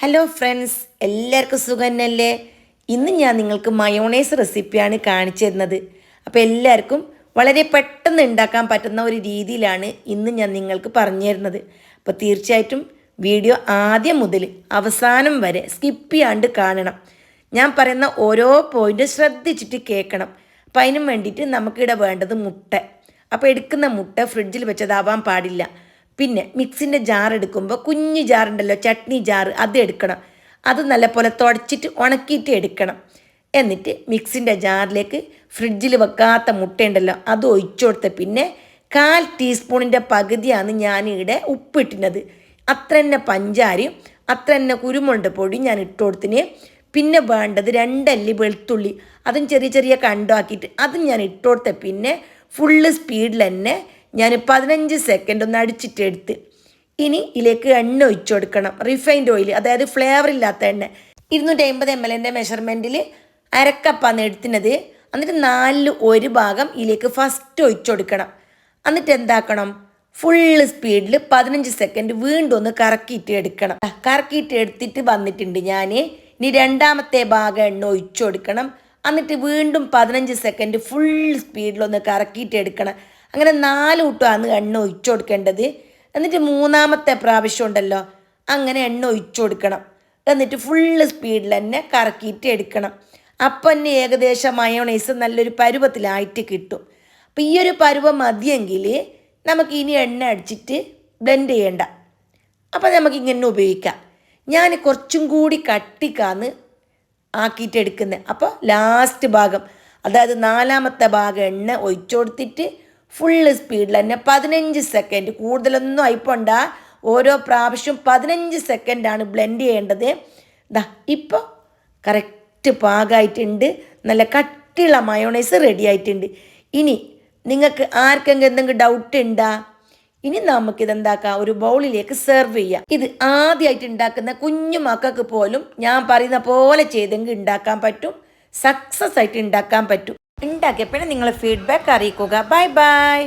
Hello friends, എല്ലാവർക്കും സുഖന്നല്ലേ? ഇന്ന് ഞാൻ നിങ്ങൾക്ക് മയോണൈസ് റെസിപ്പിയാണ് കാണിച്ചു തരുന്നത്. അപ്പോൾ എല്ലാവർക്കും വളരെ പെട്ടെന്ന് ഉണ്ടാക്കാൻ പറ്റുന്ന ഒരു രീതിയിലാണ് ഇന്ന് ഞാൻ നിങ്ങൾക്ക് പറഞ്ഞു തരുന്നത്. അപ്പോൾ തീർച്ചയായിട്ടും വീഡിയോ ആദ്യം മുതൽ അവസാനം വരെ സ്കിപ്പ് ചെയ്യാണ്ട് കാണണം. ഞാൻ പറയുന്ന ഓരോ പോയിന്റ് ശ്രദ്ധിച്ചിട്ട് കേൾക്കണം. അപ്പം അതിനും വേണ്ടിയിട്ട് നമുക്കിവിടെ വേണ്ടത് മുട്ട. അപ്പോൾ എടുക്കുന്ന മുട്ട ഫ്രിഡ്ജിൽ വെച്ചതാവാൻ പാടില്ല. പിന്നെ മിക്സിൻ്റെ ജാർ എടുക്കുമ്പോൾ കുഞ്ഞു ജാറുണ്ടല്ലോ, ചട്നി ജാർ, അത് എടുക്കണം. അത് നല്ലപോലെ തുടച്ചിട്ട് ഉണക്കിയിട്ട് എടുക്കണം. എന്നിട്ട് മിക്സിൻ്റെ ജാറിലേക്ക് ഫ്രിഡ്ജിൽ വെക്കാത്ത മുട്ടയുണ്ടല്ലോ അത് ഒഴിച്ചു കൊടുത്ത പിന്നെ 1/4 ടീസ്പൂണിൻ്റെ പകുതിയാണ് ഞാനിവിടെ ഉപ്പിട്ടിനത്. അത്ര തന്നെ പഞ്ചാരയും അത്ര തന്നെ കുരുമുളക് പൊടി ഞാൻ ഇട്ട് കൊടുത്തിന്. പിന്നെ വേണ്ടത് 2 അല്ലി വെളുത്തുള്ളി, അതും ചെറിയ ചെറിയ കണ്ടാക്കിയിട്ട് അതും ഞാൻ ഇട്ട് കൊടുത്ത പിന്നെ ഫുള്ള് സ്പീഡിൽ തന്നെ ഞാൻ 15 സെക്കൻഡ് ഒന്ന് അടിച്ചിട്ടെടുത്ത്. ഇനി ഇതിലേക്ക് എണ്ണ ഒഴിച്ചു കൊടുക്കണം. റിഫൈൻഡ് ഓയിൽ, അതായത് ഫ്ലേവർ ഇല്ലാത്ത എണ്ണ. 250 ml മെഷർമെൻറ്റിൽ അരക്കപ്പാന്ന് എടുത്തിനത്. എന്നിട്ട് 1/4 ഭാഗം ഇതിലേക്ക് ഫസ്റ്റ് ഒഴിച്ചു കൊടുക്കണം. എന്നിട്ട് എന്താക്കണം, ഫുള്ള് സ്പീഡിൽ 15 സെക്കൻഡ് വീണ്ടും ഒന്ന് കറക്കിയിട്ട് എടുക്കണം. കറക്കിയിട്ട് എടുത്തിട്ട് വന്നിട്ടുണ്ട് ഞാൻ. ഇനി രണ്ടാമത്തെ ഭാഗം എണ്ണ ഒഴിച്ചു കൊടുക്കണം. എന്നിട്ട് വീണ്ടും 15 സെക്കൻഡ് ഫുൾ സ്പീഡിലൊന്ന് കറക്കിയിട്ട് എടുക്കണം. അങ്ങനെ 4 കൂട്ടമാണ് എണ്ണ ഒഴിച്ചു കൊടുക്കേണ്ടത്. എന്നിട്ട് മൂന്നാമത്തെ പ്രാവശ്യം ഉണ്ടല്ലോ അങ്ങനെ എണ്ണ ഒഴിച്ചു കൊടുക്കണം. എന്നിട്ട് ഫുള്ള് സ്പീഡിൽ തന്നെ കറക്കിയിട്ട് എടുക്കണം. അപ്പം തന്നെ ഏകദേശം മയോണൈസ് നല്ലൊരു പരുവത്തിലായിട്ട് കിട്ടും. അപ്പം ഈ ഒരു പരുവം മതിയെങ്കിൽ നമുക്ക് ഇനി എണ്ണ അടിച്ചിട്ട് ബ്ലെൻഡ് ചെയ്യണ്ട. അപ്പം നമുക്കിങ്ങനെ ഉപയോഗിക്കാം. ഞാൻ കുറച്ചും കൂടി കട്ടിക്കാന്ന് ആക്കിയിട്ട് എടുക്കുന്നത്. അപ്പോൾ ലാസ്റ്റ് ഭാഗം, അതായത് 4ാമത്തെ ഭാഗം എണ്ണ ഒഴിച്ചു കൊടുത്തിട്ട് ഫുള്ള് സ്പീഡിൽ തന്നെ 15 സെക്കൻഡ്, കൂടുതലൊന്നും ആയിപ്പോണ്ട, ഓരോ പ്രാവശ്യം 15 സെക്കൻഡാണ് ബ്ലെൻഡ് ചെയ്യേണ്ടത്. ഇപ്പോൾ കറക്റ്റ് പാകമായിട്ടുണ്ട്. നല്ല കട്ടിയുള്ള മയോണൈസ് റെഡി ആയിട്ടുണ്ട്. ഇനി നിങ്ങൾക്ക് ആർക്കെങ്കിലും എന്തെങ്കിലും ഡൗട്ട് ഉണ്ടോ? ഇനി നമുക്കിതെന്താക്കാം, ഒരു ബൗളിലേക്ക് സെർവ് ചെയ്യാം. ഇത് ആദ്യമായിട്ട് ഉണ്ടാക്കുന്ന കുഞ്ഞു മക്കൾക്ക് പോലും ഞാൻ പറയുന്ന പോലെ ചെയ്തെങ്കിൽ ഉണ്ടാക്കാൻ പറ്റും, സക്സസ് ആയിട്ട് ഉണ്ടാക്കാൻ പറ്റും. ഉണ്ടാക്കിയപ്പോഴും നിങ്ങൾ ഫീഡ്ബാക്ക് അറിയിക്കുക. Bye bye.